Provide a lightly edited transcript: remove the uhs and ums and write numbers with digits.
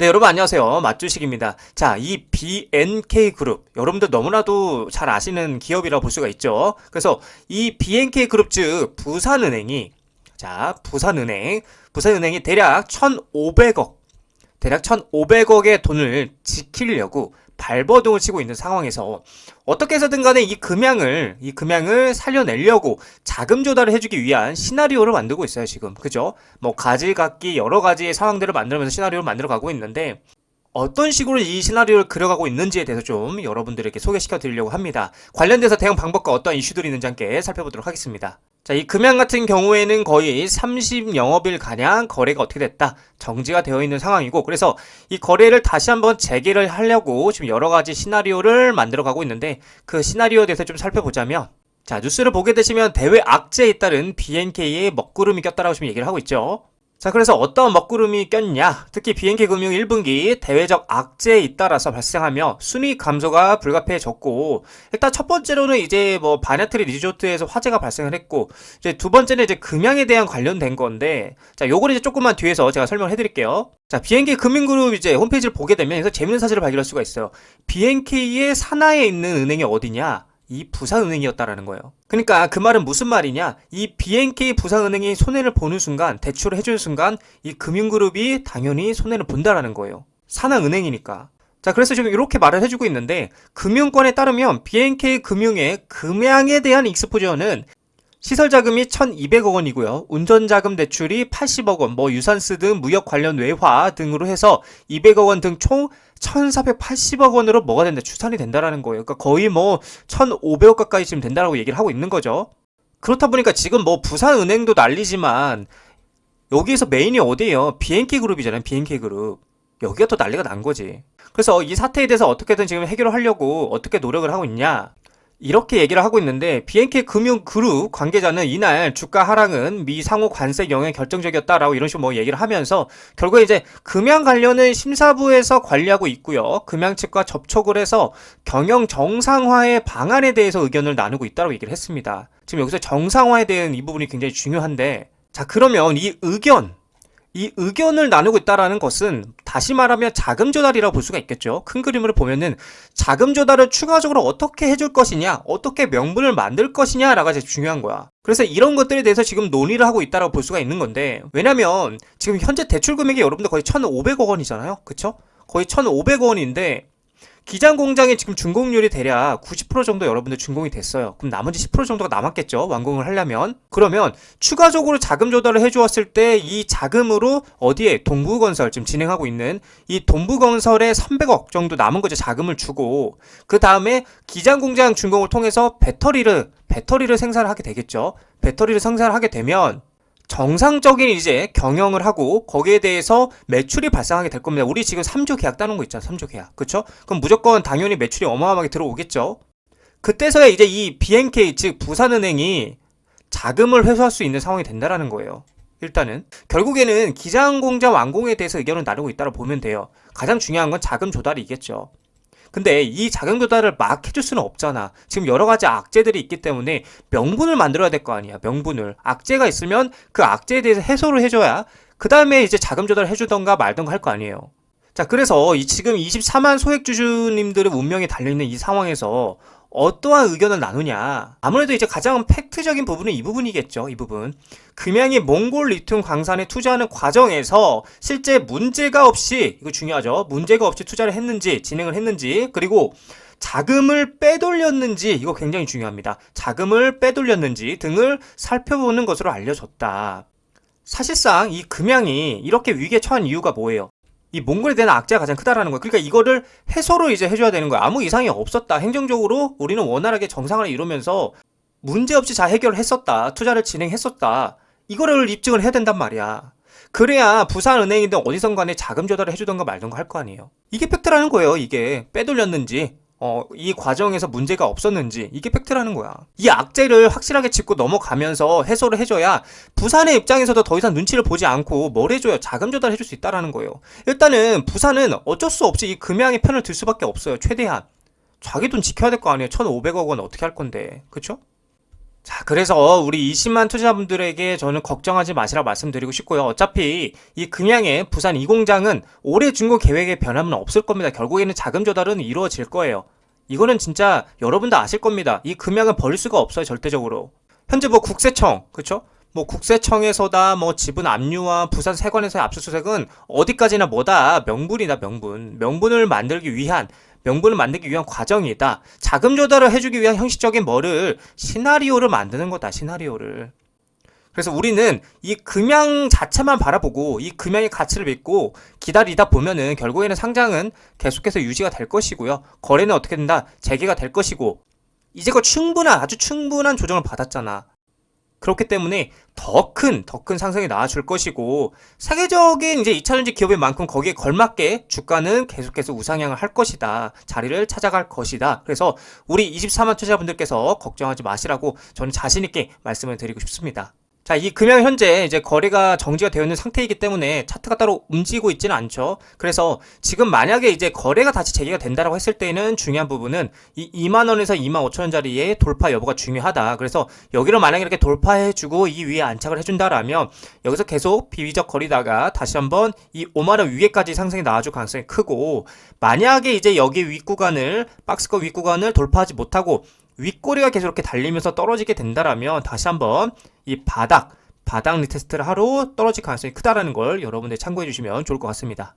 네, 여러분 안녕하세요. 맛주식입니다. 자, 이 BNK그룹, 여러분들 너무나도 잘 아시는 기업이라고 볼 수가 있죠. 그래서 이 BNK그룹 즉 부산은행이, 부산은행이 대략 1,500억의 돈을 지키려고 발버둥을 치고 있는 상황에서 어떻게 해서든 간에 이 금양을 살려내려고 자금 조달을 해주기 위한 시나리오를 만들고 있어요, 지금. 그죠? 뭐 가지각기 여러 가지의 상황들을 만들면서 시나리오를 만들어 가고 있는데, 어떤 식으로 이 시나리오를 그려가고 있는지에 대해서 좀 여러분들에게 소개시켜 드리려고 합니다. 관련돼서 대응 방법과 어떠한 이슈들이 있는지 함께 살펴보도록 하겠습니다. 자, 이 금양 같은 경우에는 거의 30영업일 가량 거래가 어떻게 됐다, 정지가 되어 있는 상황이고, 그래서 이 거래를 다시 한번 재개를 하려고 지금 여러 가지 시나리오를 만들어 가고 있는데, 그 시나리오에 대해서 좀 살펴보자면, 자, 뉴스를 보게 되시면 대외 악재에 따른 BNK의 먹구름이 꼈다라고 지금 얘기를 하고 있죠. 자, 그래서 어떤 먹구름이 꼈냐? 특히 BNK금융 1분기 대외적 악재에 따라서 발생하며 순이익 감소가 불가피해졌고, 일단 첫 번째로는 이제 뭐 바냐트리 리조트에서 화재가 발생을 했고, 이제 두 번째는 이제 금양에 대한 관련된 건데, 자, 요거는 이제 조금만 뒤에서 제가 설명을 해드릴게요. 자, BNK금융그룹 이제 홈페이지를 보게 되면 여기서 재밌는 사실을 발견할 수가 있어요. BNK의 산하에 있는 은행이 어디냐? 이 부산은행이었다라는 거예요. 그러니까 그 말은 무슨 말이냐? 이 BNK 부산은행이 손해를 보는 순간, 대출을 해주는 순간 이 금융그룹이 당연히 손해를 본다라는 거예요. 산하은행이니까. 자, 그래서 지금 이렇게 말을 해주고 있는데, 금융권에 따르면 BNK 금융의 금양에 대한 익스포저는 시설자금이 1,200억 원이고요. 운전자금 대출이 80억 원, 뭐 유산스 등 무역 관련 외화 등으로 해서 200억 원 등 총 1,480억 원으로 뭐가 된다? 추산이 된다라는 거예요. 그러니까 거의 뭐 1,500억 가까이 지금 된다라고 얘기를 하고 있는 거죠. 그렇다 보니까 지금 뭐 부산은행도 난리지만 여기에서 메인이 어디예요? BNK그룹이잖아요. BNK그룹. 여기가 더 난리가 난 거지. 그래서 이 사태에 대해서 어떻게든 지금 해결을 하려고 어떻게 노력을 하고 있냐? 이렇게 얘기를 하고 있는데, BNK금융그룹 관계자는 이날 주가 하락은 미 상호 관세 영향이 결정적이었다라고 이런 식으로 뭐 얘기를 하면서, 결국에 이제 금양 관련은 심사부에서 관리하고 있고요. 금양 측과 접촉을 해서 경영 정상화의 방안에 대해서 의견을 나누고 있다고 얘기를 했습니다. 지금 여기서 정상화에 대한 이 부분이 굉장히 중요한데, 자, 그러면 이 의견을 나누고 있다라는 것은 다시 말하면 자금 조달이라고 볼 수가 있겠죠. 큰 그림으로 보면은 자금 조달을 추가적으로 어떻게 해줄 것이냐, 어떻게 명분을 만들 것이냐라가 제일 중요한 거야. 그래서 이런 것들에 대해서 지금 논의를 하고 있다라고 볼 수가 있는 건데, 왜냐면 지금 현재 대출 금액이 여러분들 거의 1,500억 원이잖아요. 그쵸? 거의 1,500억 원인데 기장 공장의 지금 준공률이 대략 90% 정도 여러분들 준공이 됐어요. 그럼 나머지 10% 정도가 남았겠죠, 완공을 하려면. 그러면 추가적으로 자금 조달을 해주었을 때 이 자금으로 어디에 동부건설 지금 진행하고 있는 이 동부건설에 300억 정도 남은 거죠. 자금을 주고, 그 다음에 기장 공장 준공을 통해서 배터리를 생산을 하게 되겠죠. 배터리를 생산을 하게 되면 정상적인 이제 경영을 하고 거기에 대해서 매출이 발생하게 될 겁니다. 우리 지금 3조 계약 따는 거 있잖아. 3조 계약. 그쵸? 그럼 무조건 당연히 매출이 어마어마하게 들어오겠죠. 그때서야 이제 이 BNK 즉 부산은행이 자금을 회수할 수 있는 상황이 된다라는 거예요. 일단은 결국에는 기장공장 완공에 대해서 의견을 나누고 있다고 보면 돼요. 가장 중요한 건 자금 조달이겠죠. 근데 이 자금 조달을 막 해줄 수는 없잖아. 지금 여러 가지 악재들이 있기 때문에 명분을 만들어야 될 거 아니야. 명분을. 악재가 있으면 그 악재에 대해서 해소를 해줘야 그 다음에 이제 자금 조달을 해주던가 말던가 할 거 아니에요. 자, 그래서 이 지금 24만 소액주주님들의 운명이 달려있는 이 상황에서 어떠한 의견을 나누냐. 아무래도 이제 가장 팩트적인 부분은 이 부분이겠죠. 이 부분. 금양이 몽골 리튬 광산에 투자하는 과정에서 실제 문제가 없이, 이거 중요하죠. 문제가 없이 투자를 했는지, 진행을 했는지, 그리고 자금을 빼돌렸는지, 이거 굉장히 중요합니다. 자금을 빼돌렸는지 등을 살펴보는 것으로 알려졌다. 사실상 이 금양이 이렇게 위기에 처한 이유가 뭐예요? 이 몽골에 대한 악재가 가장 크다라는 거야. 그러니까 이거를 해소를 이제 해줘야 되는 거야. 아무 이상이 없었다. 행정적으로 우리는 원활하게 정상화를 이루면서 문제없이 잘 해결을 했었다. 투자를 진행했었다. 이거를 입증을 해야 된단 말이야. 그래야 부산은행이든 어디선 간에 자금 조달을 해주던가 말던가 할 거 아니에요. 이게 팩트라는 거예요. 이게 빼돌렸는지, 이 과정에서 문제가 없었는지, 이게 팩트라는 거야. 이 악재를 확실하게 짚고 넘어가면서 해소를 해줘야 부산의 입장에서도 더 이상 눈치를 보지 않고 뭘 해줘야 자금 조달을 해줄 수 있다는 거예요. 일단은 부산은 어쩔 수 없이 이 금양의 편을 들 수밖에 없어요. 최대한 자기 돈 지켜야 될 거 아니에요. 1,500억 원 어떻게 할 건데, 그쵸? 자, 그래서 우리 20만 투자자분들에게 저는 걱정하지 마시라 말씀드리고 싶고요. 어차피 이 금양의 부산 2공장은 올해 준공 계획에 변함은 없을 겁니다. 결국에는 자금 조달은 이루어질 거예요. 이거는 진짜 여러분도 아실 겁니다. 이 금양은 버릴 수가 없어요, 절대적으로. 현재 뭐 국세청, 그쵸? 뭐 국세청에서다 뭐 지분 압류와 부산 세관에서의 압수수색은 어디까지나 뭐다 명분이다, 명분. 명분을 만들기 위한 과정이다. 자금 조달을 해주기 위한 형식적인 뭐를 시나리오를 만드는 거다, 시나리오를. 그래서 우리는 이 금양 자체만 바라보고 이 금양의 가치를 믿고 기다리다 보면은 결국에는 상장은 계속해서 유지가 될 것이고요. 거래는 어떻게 된다? 재개가 될 것이고, 이제껏 아주 충분한 조정을 받았잖아. 그렇기 때문에 더 큰 상승이 나와줄 것이고, 세계적인 이제 2차전지 기업인 만큼 거기에 걸맞게 주가는 계속해서 우상향을 할 것이다. 자리를 찾아갈 것이다. 그래서 우리 24만 투자자분들께서 걱정하지 마시라고 저는 자신있게 말씀을 드리고 싶습니다. 자, 이 금양 현재 이제 거래가 정지가 되어 있는 상태이기 때문에 차트가 따로 움직이고 있지는 않죠. 그래서 지금 만약에 이제 거래가 다시 재개가 된다라고 했을 때는 중요한 부분은 이 2만 원에서 2만 5천 원짜리의 돌파 여부가 중요하다. 그래서 여기를 만약에 이렇게 돌파해주고 이 위에 안착을 해준다라면 여기서 계속 비비적 거리다가 다시 한번 이 5만 원 위에까지 상승이 나와줄 가능성이 크고, 만약에 이제 여기 윗구간을 박스권 윗구간을 돌파하지 못하고 윗꼬리가 계속 이렇게 달리면서 떨어지게 된다라면 다시 한번 이 바닥 리테스트를 하러 떨어질 가능성이 크다라는 걸 여러분들 참고해 주시면 좋을 것 같습니다.